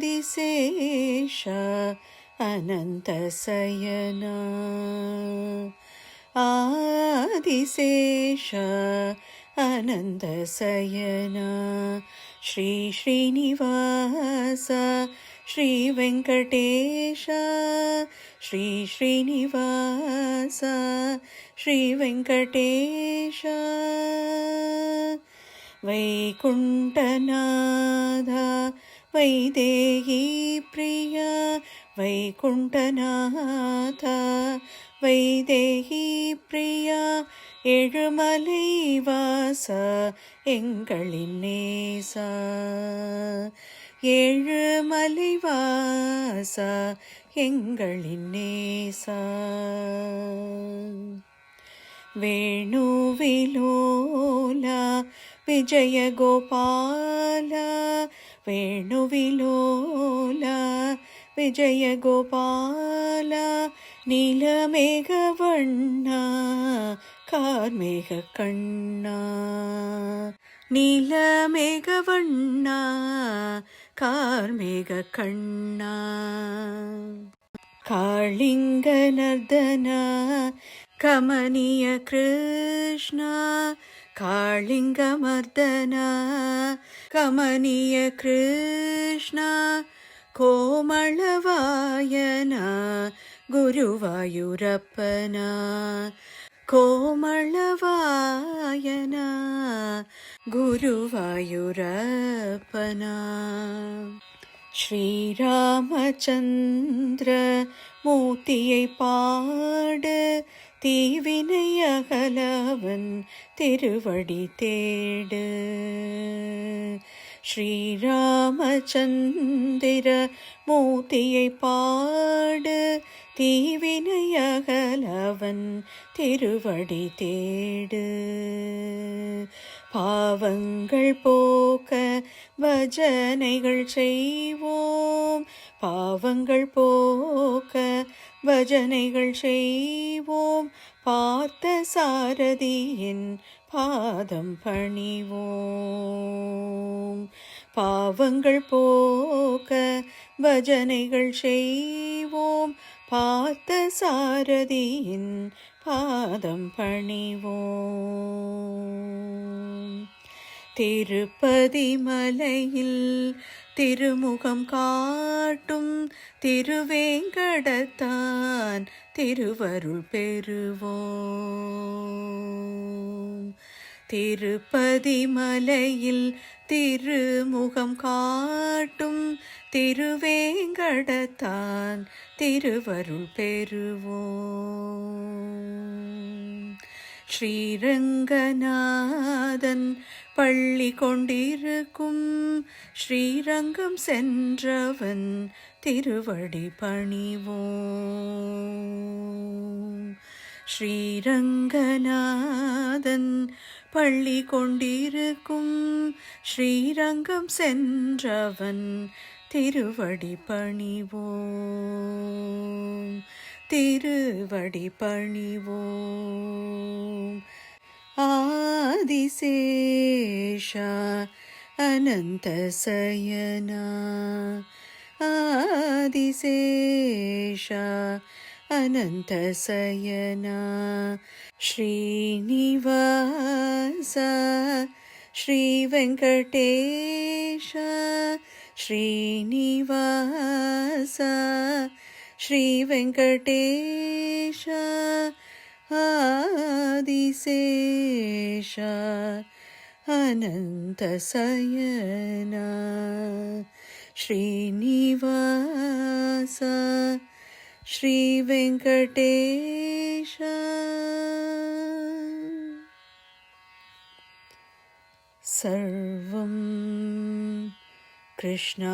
ஆதிசேஷ அனந்த சயனா ஆதிசேஷ அனந்த சயனா ஸ்ரீ ஸ்ரீனிவாச ஸ்ரீ வெங்கடேஷ ஸ்ரீ ஸ்ரீனிவாச ஸ்ரீ வெங்கடேஷ வைகுண்டநாத வைதேகி பிரியா வைகுண்டநாத வைதேகி பிரியா ஏழுமலை வாச எங்களின் நேசா ஏழுமலை வாச எங்களின் நேசா வேணுவிலோலா விஜய கோபால வேணுவிலோலா விஜய கோபால நீலமேகவண்ணா கார்மேக கண்ணா நீலமேகவண்ணா கார்மேக கண்ணா காளிங்க நர்தனா கமனிய கிருஷ்ணா காளிங்க மர்தனா கமனிய கிருஷ்ணா கோமளவாயனா குருவாயூரப்பனா கோமளவாயனா குருவாயூரப்பனா ஸ்ரீராமச்சந்திர மூர்த்தியை பாடு தீவினை அகலவன் திருவடி தேடு ஸ்ரீராமச்சந்திர மூர்த்தியை பாடு தீவினை அகலவன் திருவடி தேடு பாவங்கள் போக்க பஜனைகள் செய்வோம் பாவங்கள் போக்க பஜனைகள் செய்வோம் பார்த்த சாரதியின் பாதம் பணிவோம் பாவங்கள் போக்க பஜனைகள் செய்வோம் பார்த்த சாரதியின் பாதம் பணிவோம் திருப்பதி மலையில் திருமுகம் காட்டும் திருவேங்கடத்தான் திருவருள் பெறுவோம் திருப்பதி மலையில் திருமுகம் காட்டும் திருவேங்கடத்தான் திருவருள் பெறுவோம் ஸ்ரீரங்கநாதன் பள்ளி கொண்டிருக்கும் ஸ்ரீரங்கம் சென்றவன் திருவடி பணிவோம் ஸ்ரீரங்கநாதன் பள்ளி கொண்டிருக்கும் ஸ்ரீரங்கம் சென்றவன் திருவடி பணிவோம் திருவடி பணிவோம் ஆதிசேஷா அனந்த சயனா ஆதிசேஷா அனந்த சயனா ஸ்ரீனிவாச ஸ்ரீ வெங்கடேஷ ஸ்ரீனிவாச ஸ்ரீ வெங்கடேஷ ஆதிசேஷ அனந்த சயனா ஸ்ரீனிவாச ஸ்ரீ வெங்கடேஷ. சர்வம் கிருஷ்ணார்ப்பணம்.